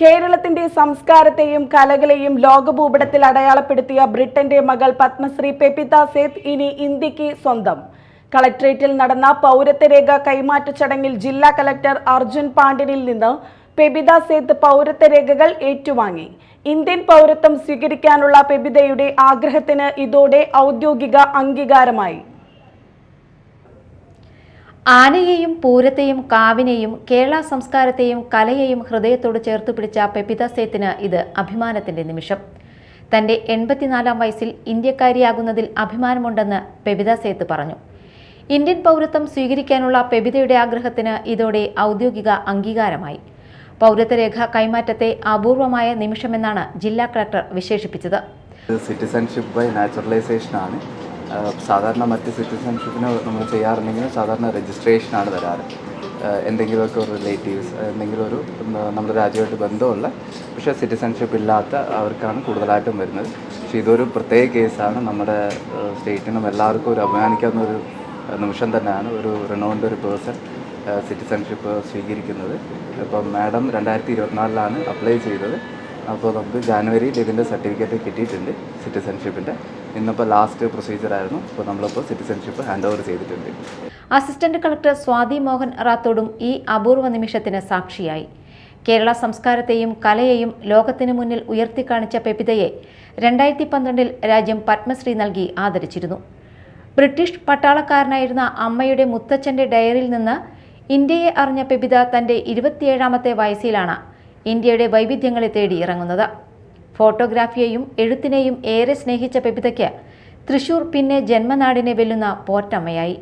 കേരളത്തിന്റെ സംസ്കാരത്തെയും കലകളെയും ലോകഭൂപടത്തിൽ അടയാളപ്പെടുത്തിയ ബ്രിട്ടന്റെ മകൾ പത്മശ്രീ പെപിത സേത്ത് ഇനി ഇന്ത്യക്ക് സ്വന്തം. കളക്ടറേറ്റിൽ നടന്ന പൗരത്വരേഖ കൈമാറ്റ ചടങ്ങിൽ ജില്ലാ കളക്ടർ അർജുൻ പാണ്ഡ്യനിൽ നിന്ന് പെപിത സേത്ത് പൗരത്വരേഖകൾ ഏറ്റുവാങ്ങി. ഇന്ത്യൻ പൗരത്വം സ്വീകരിക്കാനുള്ള പെപിതയുടെ ആഗ്രഹത്തിന് ഇതോടെ ഔദ്യോഗിക അംഗീകാരമായി. ആനയെയും പൂരത്തെയും കാവിനെയും കേരള സംസ്കാരത്തെയും കലയെയും ഹൃദയത്തോട് ചേർത്ത് പിടിച്ച പെപിത സേത്തിന് ഇത് അഭിമാനത്തിന്റെ നിമിഷം. തന്റെ 84-ാം വയസ്സിൽ ഇന്ത്യക്കാരിയാകുന്നതിൽ അഭിമാനമുണ്ടെന്ന് പെപിത സേത്ത് പറഞ്ഞു. ഇന്ത്യൻ പൗരത്വം സ്വീകരിക്കാനുള്ള പെപിതയുടെ ആഗ്രഹത്തിന് ഇതോടെ ഔദ്യോഗിക അംഗീകാരമായി. പൗരത്വരേഖ കൈമാറ്റത്തെ അപൂർവമായ നിമിഷമെന്നാണ് ജില്ലാ കളക്ടർ വിശേഷിപ്പിച്ചത്. സിറ്റിസൺഷിപ്പ് ബൈ നാച്ചുറലൈസേഷൻ ആണ്. സാധാരണ മറ്റ് സിറ്റിസൺഷിപ്പിന് നമ്മൾ ചെയ്യാറുണ്ടെങ്കിൽ സാധാരണ രജിസ്ട്രേഷനാണ് തരാറ്. എന്തെങ്കിലുമൊക്കെ ഒരു റിലേറ്റീവ്സ്, എന്തെങ്കിലും ഒരു നമ്മുടെ രാജ്യമായിട്ട് ബന്ധമുള്ള പക്ഷേ സിറ്റിസൺഷിപ്പ് ഇല്ലാത്ത അവർക്കാണ് കൂടുതലായിട്ടും വരുന്നത്. പക്ഷേ ഇതൊരു പ്രത്യേക കേസാണ്. നമ്മുടെ സ്റ്റേറ്റിനും എല്ലാവർക്കും ഒരു അഭിമാനിക്കാവുന്ന ഒരു നിമിഷം തന്നെയാണ് ഒരു റിനോൺഡ് ഒരു പേഴ്സൺ സിറ്റിസൺഷിപ്പ് സ്വീകരിക്കുന്നത്. ഇപ്പം മാഡം 2024-ലാണ് അപ്ലൈ ചെയ്തത്. അപ്പോൾ നമുക്ക് ജാനുവരിയിൽ ഇതിൻ്റെ സർട്ടിഫിക്കറ്റ് കിട്ടിയിട്ടുണ്ട് സിറ്റിസൺഷിപ്പിൻ്റെ. ഇന്നിപ്പോൾ ലാസ്റ്റ് പ്രൊസീജിയർ ആയിരുന്നു. ഇപ്പോൾ നമ്മളിപ്പോൾ സിറ്റിസൺഷിപ്പ് ഹാൻഡ് ഓവർ ചെയ്തിട്ടുണ്ട്. അസിസ്റ്റന്റ് കളക്ടർ സ്വാതി മോഹൻ റാത്തോഡും ഈ അപൂർവ നിമിഷത്തിന് സാക്ഷിയായി. കേരള സംസ്കാരത്തെയും കലയെയും ലോകത്തിന് മുന്നിൽ ഉയർത്തിക്കാണിച്ച പെപിതയെ 2012-ൽ രാജ്യം പത്മശ്രീ നൽകി ആദരിച്ചിരുന്നു. ബ്രിട്ടീഷ് പട്ടാളക്കാരനായിരുന്ന അമ്മയുടെ മുത്തച്ഛൻ്റെ ഡയറിയിൽ നിന്ന് ഇന്ത്യയെ അറിഞ്ഞ പെപിത തൻ്റെ 27-ാമത്തെ വയസ്സിലാണ് ഇന്ത്യയുടെ വൈവിധ്യങ്ങളെ തേടി ഇറങ്ങുന്നത്. ഫോട്ടോഗ്രാഫിയെയും എഴുത്തിനെയും ഏറെ സ്നേഹിച്ച പെപിതയ്ക്ക് തൃശൂർ പിന്നെ ജന്മനാടിനെ വെല്ലുന്ന പോറ്റമ്മയായി.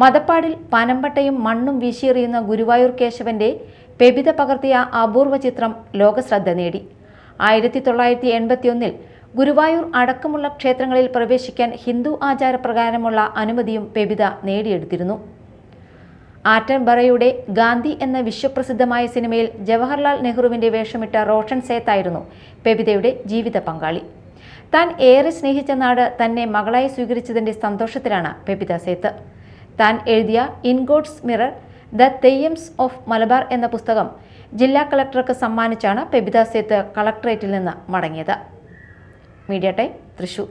മതപ്പാടിൽ പനമ്പട്ടയും മണ്ണും വീശിയെറിയുന്ന ഗുരുവായൂർ കേശവന്റെ പെപിത പകർത്തിയ അപൂർവ ചിത്രം ലോകശ്രദ്ധ നേടി. 1981-ൽ ഗുരുവായൂർ അടക്കമുള്ള ക്ഷേത്രങ്ങളിൽ പ്രവേശിക്കാൻ ഹിന്ദു ആചാരപ്രകാരമുള്ള അനുമതിയും പെപിത നേടിയെടുത്തിരുന്നു. ആറ്റൻബറയുടെ ഗാന്ധി എന്ന വിശ്വപ്രസിദ്ധമായ സിനിമയിൽ ജവഹർലാൽ നെഹ്റുവിന്റെ വേഷമിട്ട റോഷൻ സേത്തായിരുന്നു പെപിതയുടെ ജീവിത പങ്കാളി. താൻ ഏറെ സ്നേഹിച്ച നാട് തന്നെ മകളായി സ്വീകരിച്ചതിന്റെ സന്തോഷത്തിലാണ് പെപിത സേത്ത്. താൻ എഴുതിയ in God's mirror the Theyyams of Malabar എന്ന പുസ്തകം ജില്ലാ കളക്ടർക്ക് സമ്മാനിച്ചാണ് പെപിത സേത്ത് കളക്ടറേറ്റിൽ നിന്ന് മടങ്ങിയത്. Media time, Thrissur.